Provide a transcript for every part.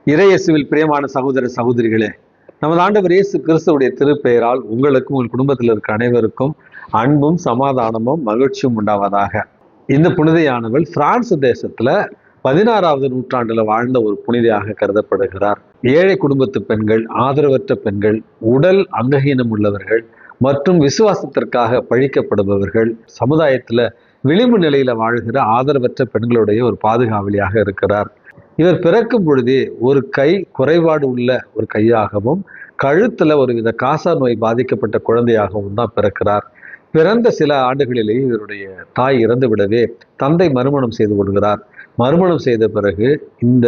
இறையேசுவில் பிரியமான சகோதர சகோதரிகளே, நமது ஆண்டவர் இயேசு கிறிஸ்துவுடைய திருப்பெயரால் உங்களுக்கும் உங்கள் குடும்பத்தில் இருக்க அனைவருக்கும் அன்பும் சமாதானமும் மகிழ்ச்சியும் உண்டாவதாக. இந்த புனிதையானவள் பிரான்ஸ் தேசத்துல 16வது நூற்றாண்டுல வாழ்ந்த ஒரு புனிதையாக கருதப்படுகிறார். ஏழை குடும்பத்து பெண்கள், ஆதரவற்ற பெண்கள், உடல் அங்கஹீனம் உள்ளவர்கள் மற்றும் விசுவாசத்திற்காக பழிக்கப்படுபவர்கள், சமுதாயத்துல விளிம்பு நிலையில வாழ்கிற ஆதரவற்ற பெண்களுடைய ஒரு பாதுகாவலியாக இருக்கிறார். இவர் பிறக்கும் பொழுதே ஒரு கை குறைபாடு உள்ள ஒரு கையாகவும் கழுத்துல ஒரு வித காசா நோய் பாதிக்கப்பட்ட குழந்தையாகவும் தான் பிறக்கிறார். பிறந்த சில ஆண்டுகளிலேயே இவருடைய தாய் இறந்து விடவே தந்தை மறுமணம் செய்து கொள்கிறார். மறுமணம் செய்த பிறகு இந்த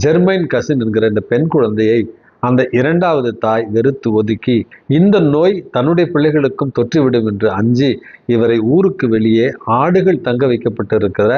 ஜெர்மைன் கசின் என்கிற இந்த பெண் குழந்தையை அந்த இரண்டாவது தாய் வெறுத்து ஒதுக்கி, இந்த நோய் தன்னுடைய பிள்ளைகளுக்கும் தொற்றிவிடும் என்று அஞ்சி இவரை ஊருக்கு வெளியே ஆடுகள் தங்க வைக்கப்பட்டிருக்கிற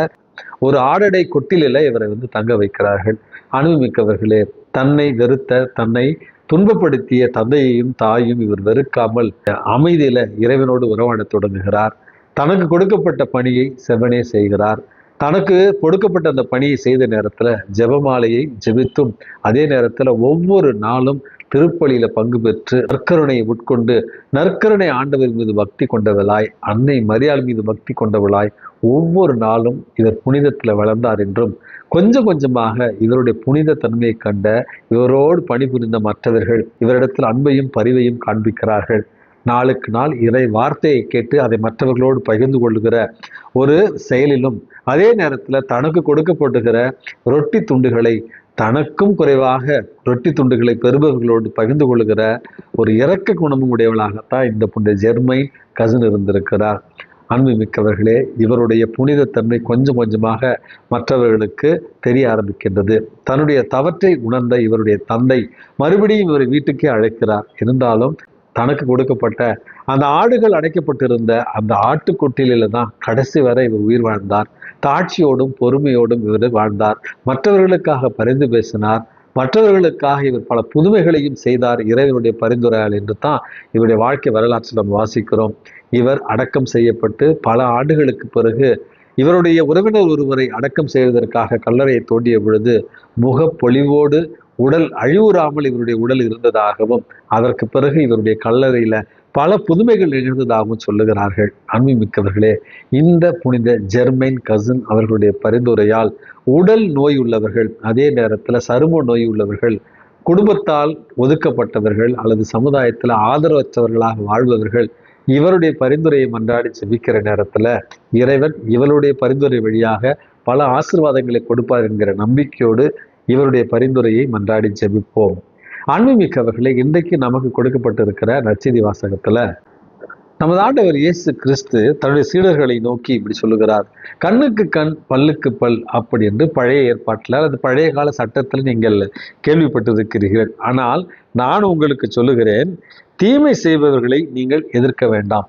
ஒரு ஆடடை கொட்டிலில இவரை தங்க வைக்கிறார்கள். அனுபவிக்கவர்களே, தன்னை வெறுத்த, தன்னை துன்பப்படுத்திய தந்தையையும் தாயும் இவர் வெறுக்காமல் அமைதியில இறைவனோடு உறவாட தொடங்குகிறார். தனக்கு கொடுக்கப்பட்ட பணியை செவனே செய்கிறார். தனக்கு கொடுக்கப்பட்ட அந்த பணியை செய்த நேரத்துல ஜெபமாலையை ஜெபித்தும், அதே நேரத்துல ஒவ்வொரு நாளும் திருப்பலியில பங்கு பெற்று நற்கருணையை உட்கொண்டு, நற்கருணை ஆண்டவர் மீது பக்தி கொண்டவளாய், அன்னை மரியாள் மீது பக்தி கொண்டவளாய் ஒவ்வொரு நாளும் இவர் புனிதத்துல வளர்ந்தார் என்றும், கொஞ்சம் கொஞ்சமாக இவருடைய புனித தன்மையை கண்ட இவரோடு பணிபுரிந்த மற்றவர்கள் இவரிடத்தில் அன்பையும் பரிவையும் காண்பிக்கிறார்கள். நாளுக்கு நாள் இறை வார்த்தையை கேட்டு அதை மற்றவர்களோடு பகிர்ந்து கொள்ளுகிற ஒரு செயலிலும், அதே நேரத்தில் தனக்கு கொடுக்கப்படுகிற ரொட்டி துண்டுகளை தனக்கும் குறைவாக ரொட்டி துண்டுகளை பெறுபவர்களோடு பகிர்ந்து கொள்ளுகிற ஒரு இரக்க குணமும் உடையவளாகத்தான் இந்த புனித ஜெர்மைன் கசின் இருந்திருக்கிறார். அன்பு மிக்கவர்களே, இவருடைய புனிதத்தன்மை கொஞ்சம் கொஞ்சமாக மற்றவர்களுக்கு தெரிய ஆரம்பிக்கின்றது. தன்னுடைய தவற்றை உணர்ந்த இவருடைய தந்தை மறுபடியும் இவரை வீட்டுக்கே அழைக்கிறார். இருந்தாலும் தனக்கு கொடுக்கப்பட்ட அந்த ஆடுகள் அடைக்கப்பட்டிருந்த அந்த ஆட்டுக்கொட்டில தான் கடைசி வரை இவர் உயிர் வாழ்ந்தார். தாட்சியோடும் பொறுமையோடும் இவர் வாழ்ந்தார். மற்றவர்களுக்காக பரிந்து பேசினார். மற்றவர்களுக்காக இவர் பல புதுமைகளையும் செய்தார் இறைவனுடைய பரிந்துரையால் என்று தான் இவருடைய வாழ்க்கை வரலாற்றில் நாம் வாசிக்கிறோம். இவர் அடக்கம் செய்யப்பட்டு பல ஆண்டுகளுக்கு பிறகு இவருடைய உறவினர் ஒருவரை அடக்கம் செய்வதற்காக கல்லறையை தோண்டிய பொழுது முகப்பொலிவோடு உடல் அழிவுறாமல் இவருடைய உடல் இருந்ததாகவும், அதற்கு பிறகு இவருடைய கல்லறையில பல புதுமைகள் நிகழ்ந்ததாகவும் சொல்லுகிறார்கள். அன்பு மிக்கவர்களே, இந்த புனித ஜெர்மைன் கசின் அவர்களுடைய பரிந்துரையால் உடல் நோய் உள்ளவர்கள், அதே நேரத்தில் சரும நோய் உள்ளவர்கள், குடும்பத்தால் ஒதுக்கப்பட்டவர்கள் அல்லது சமுதாயத்தில் ஆதரவற்றவர்களாக வாழ்பவர்கள் இவருடைய பரிந்துரையை மன்றாடி செபிக்கிற நேரத்துல இறைவன் இவருடைய பரிந்துரை வழியாக பல ஆசீர்வாதங்களை கொடுப்பார் என்கிற நம்பிக்கையோடு இவருடைய பரிந்துரையை மன்றாடி ஜெபிப்போம். அன்புமிக்கவர்களே, இன்றைக்கு நமக்கு கொடுக்கப்பட்டிருக்கிற நற்செய்தி வாசகத்துல நமது ஆண்டவர் இயேசு கிறிஸ்து தன்னுடைய சீடர்களை நோக்கி இப்படி சொல்லுகிறார். கண்ணுக்கு கண் பல்லுக்கு பல் அப்படி என்று பழைய ஏற்பாட்டில் அல்லது பழைய கால சட்டத்தில் நீங்கள் கேள்விப்பட்டிருக்கிறீர்கள். ஆனால் நான் உங்களுக்கு சொல்லுகிறேன், தீமை செய்பவர்களை நீங்கள் எதிர்க்க வேண்டாம்.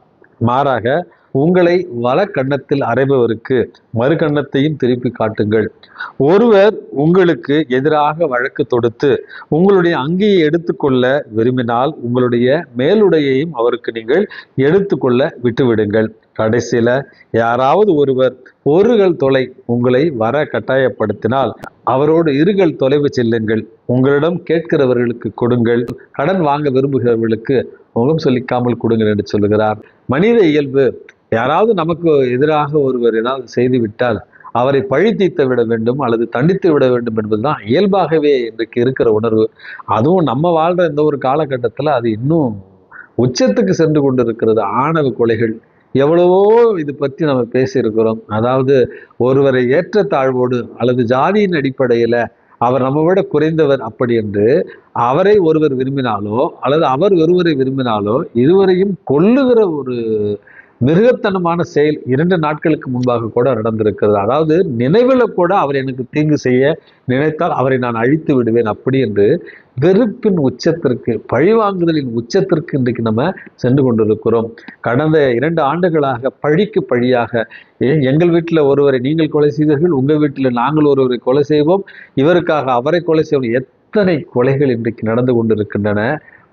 மாறாக உங்களை வல கன்னத்தில் அறைபவருக்கு மறு கன்னத்தையும் திருப்பி காட்டுங்கள். ஒருவர் உங்களுக்கு எதிராக வழக்கு தொடுத்து உங்களுடைய அங்கியை எடுத்துக்கொள்ள விரும்பினால் உங்களுடைய மேலுடையையும் அவருக்கு நீங்கள் எடுத்துக்கொள்ள விட்டுவிடுங்கள். கடைசியில யாராவது ஒருவர் ஒருகள் தொலை உங்களை வர கட்டாயப்படுத்தினால் அவரோடு இருகள் தொலைவு செல்லுங்கள். உங்களிடம் கேட்கிறவர்களுக்கு கொடுங்கள், கடன் வாங்க விரும்புகிறவர்களுக்கு முகம் சொல்லிக்காமல் கொடுங்கள் என்று சொல்லுகிறார். மனித இயல்பு, யாராவது நமக்கு எதிராக ஒருவர் ஏதாவது செய்துவிட்டால் அவரை பழி தீர்த்து விட வேண்டும் அல்லது தண்டித்து விட வேண்டும் என்பதுதான் இயல்பாகவே இன்றைக்கு இருக்கிற உணர்வு. அதுவும் நம்ம வாழ்ற இந்த ஒரு காலகட்டத்தில் அது இன்னும் உச்சத்துக்கு சென்று கொண்டிருக்கிறது. ஆணவ கொலைகள் எவ்வளவோ இது பற்றி நம்ம பேசியிருக்கிறோம். அதாவது ஒருவரை ஏற்றத்தாழ்வோடு அல்லது ஜாதியின் அடிப்படையில அவர் நம்ம விட குறைந்தவர் அப்படி என்று அவரை ஒருவர் விரும்பினாலோ அல்லது அவர் ஒருவரை விரும்பினாலோ இருவரையும் கொல்லுகிற ஒரு மிருகத்தனமான செயல் 2 நாட்களுக்கு முன்பாக கூட நடந்திருக்கிறது. அதாவது நினைவில் கூட அவர் எனக்கு தீங்கு செய்ய நினைத்தால் அவரை நான் அழித்து விடுவேன் அப்படி என்று வெறுப்பின் உச்சத்திற்கு, பழிவாங்குதலின் உச்சத்திற்கு இன்றைக்கு நம்ம சென்று கொண்டிருக்கிறோம். கடந்த 2 ஆண்டுகளாக பழிக்கு பழியாக, எங்கள் வீட்டில் ஒருவரை நீங்கள் கொலை செய்தீர்கள், உங்கள் வீட்டில் நாங்கள் ஒருவரை கொலை செய்வோம், இவருக்காக அவரை கொலை செய்வோம், எத்தனை கொலைகள் இன்றைக்கு நடந்து கொண்டிருக்கின்றன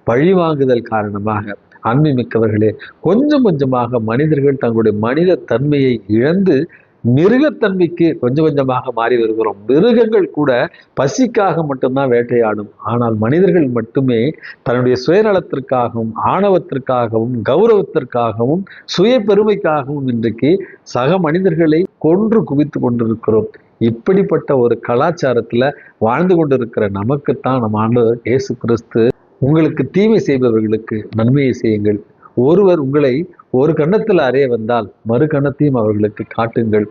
பழிவாங்குதல் காரணமாக. அன்பு மிக்கவர்களே, கொஞ்சம் கொஞ்சமாக மனிதர்கள் தங்களுடைய மனித தன்மையை இழந்து மிருகத்தன்மைக்கு கொஞ்சம் கொஞ்சமாக மாறி வருகிறோம். மிருகங்கள் கூட பசிக்காக மட்டும்தான் வேட்டையாடும். ஆனால் மனிதர்கள் மட்டுமே தன்னுடைய சுயநலத்திற்காகவும் ஆணவத்திற்காகவும் கௌரவத்திற்காகவும் சுய பெருமைக்காகவும் இன்றைக்கு சக மனிதர்களை கொன்று குவித்து கொண்டிருக்கிறோம். இப்படிப்பட்ட ஒரு கலாச்சாரத்துல வாழ்ந்து கொண்டிருக்கிற நமக்குத்தான் நம்ம ஆண்டவர் இயேசு கிறிஸ்து, உங்களுக்கு தீமை செய்பவர்களுக்கு நன்மையை செய்யுங்கள், ஒருவர் உங்களை ஒரு கன்னத்தில் அறைய வந்தால் மறு கன்னத்தையும் அவர்களுக்கு காட்டுங்கள்,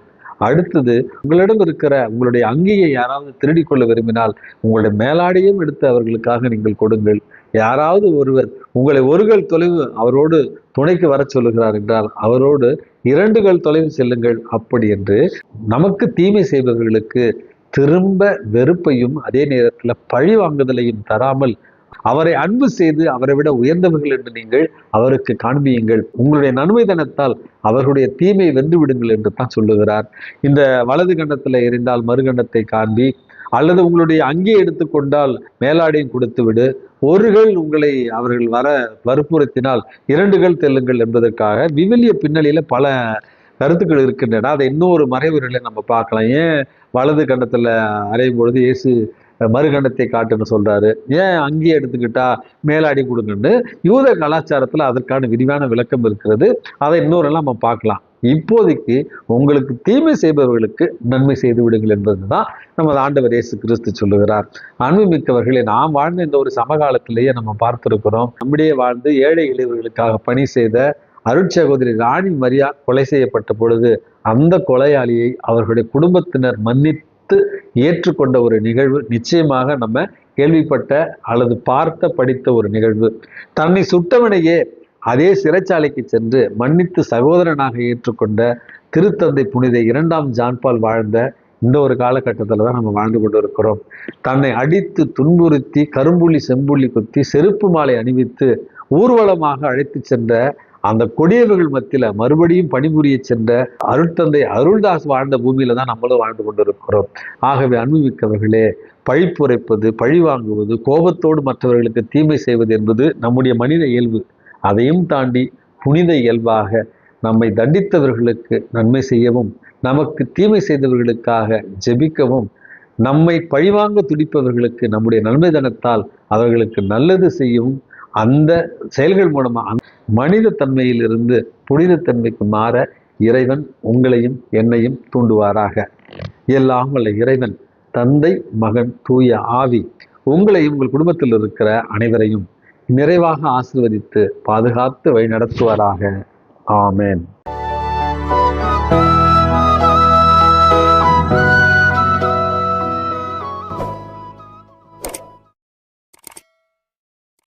அடுத்தது உங்களிடம் இருக்கிற உங்களுடைய அங்கியை யாராவது திருடி கொள்ள விரும்பினால் உங்களுடைய மேலாடையும் எடுத்து அவர்களுக்காக நீங்கள் கொடுங்கள், யாராவது ஒருவர் உங்களை ஒரு கல் தொலைவு அவரோடு துணைக்கு வர சொல்லுகிறார் என்றால் அவரோடு 2 கல் தொலைவு செல்லுங்கள். அப்படி என்று நமக்கு தீமை செய்பவர்களுக்கு திரும்ப வெறுப்பையும் அதே நேரத்தில் பழி வாங்குதலையும் தராமல் அவரை அன்பு செய்து அவரை விட உயர்ந்தவர்கள் என்று நீங்கள் அவருக்கு காண்பியுங்கள். உங்களுடைய நன்மைதனத்தால் அவர்களுடைய தீமையை வென்று விடுங்கள் என்று தான் சொல்லுகிறார். இந்த வலது கண்டத்தில் எரிந்தால் மறுகண்டத்தை காண்பி, அல்லது உங்களுடைய அங்கே எடுத்துக்கொண்டால் மேலாடையும் கொடுத்து விடு, ஒருகள் உங்களை அவர்கள் வற்புறுத்தினால் 2 கல் தெல்லுங்கள் என்பதற்காக விவிலிய பின்னணியில பல கருத்துக்கள் இருக்கின்றன. அதை இன்னொரு மறைவுரையில நம்ம பார்க்கலாம். ஏன் வலது கண்டத்துல அறையும் பொழுது இயேசு மறுகண்டத்தை காட்டுன்னு சொல்றாரு, ஏன் அங்கேயே எடுத்துக்கிட்டா மேலாடி கொடுங்கன்னு யூத கலாச்சாரத்துல அதற்கான விரிவான விளக்கம் இருக்கிறது. அதை இன்னொரெல்லாம் நம்ம பார்க்கலாம். இப்போதைக்கு உங்களுக்கு தீமை செய்பவர்களுக்கு நன்மை செய்து விடுங்கள் என்பதுதான் நமது ஆண்டவர் இயேசு கிறிஸ்து சொல்லுகிறார். அன்பு மிக்கவர்களே, நாம் வாழ்ந்த இந்த ஒரு சமகாலத்திலேயே நம்ம பார்த்திருக்கிறோம். நம்முடைய வாழ்ந்து ஏழை எளியவர்களுக்காக பணி செய்த அருட்சகோதரி ராணி மரியா கொலை செய்யப்பட்ட பொழுது அந்த கொலையாளியை அவர்களுடைய குடும்பத்தினர் மன்னித்து ஏற்றுக்கொண்ட ஒரு நிகழ்வு நிச்சயமாக நம்ம கேள்விப்பட்ட அல்லது படித்த ஒரு நிகழ்வு. தன்னை சுட்டவனையே அதே சிறைச்சாலைக்கு சென்று மன்னித்து சகோதரனாக ஏற்றுக்கொண்ட திருத்தந்தை புனித 2ஆம் ஜான்பால் வாழ்ந்த இந்த ஒரு காலகட்டத்தில் தான் நம்ம வாழ்ந்து கொண்டு இருக்கிறோம். தன்னை அடித்து துன்புறுத்தி கரும்புள்ளி செம்புள்ளி குத்தி செருப்பு மாலை அணிவித்து ஊர்வலமாக அழைத்து சென்ற அந்த கொடியவர்கள் மத்தியில மறுபடியும் பணிபுரிய சென்ற அருட்தந்தை அருள்தாஸ் வாழ்ந்த பூமியில தான் நம்மளும் வாழ்ந்து கொண்டிருக்கிறோம். ஆகவே அன்புமிக்கவர்களே, பழிப்புரைப்பது, பழி வாங்குவது, கோபத்தோடு மற்றவர்களுக்கு தீமை செய்வது என்பது நம்முடைய மனித இயல்பு. அதையும் தாண்டி புனித இயல்பாக நம்மை தண்டித்தவர்களுக்கு நன்மை செய்யவும், நமக்கு தீமை செய்தவர்களுக்காக ஜெபிக்கவும், நம்மை பழிவாங்க துடிப்பவர்களுக்கு நம்முடைய நன்மைதனத்தால் அவர்களுக்கு நல்லது செய்யவும், அந்த செயல்கள் மூலமா மனித தன்மையிலிருந்து புனித தன்மைக்கு மாற இறைவன் உங்களையும் என்னையும் தூண்டுவாராக. எல்லாம் வல்ல இறைவன் தந்தை, மகன், தூய ஆவி உங்களையும் உங்கள் குடும்பத்தில் இருக்கிற அனைவரையும் நிறைவாக ஆசீர்வதித்து பாதுகாத்து வழி நடத்துவாராக. ஆமேன்.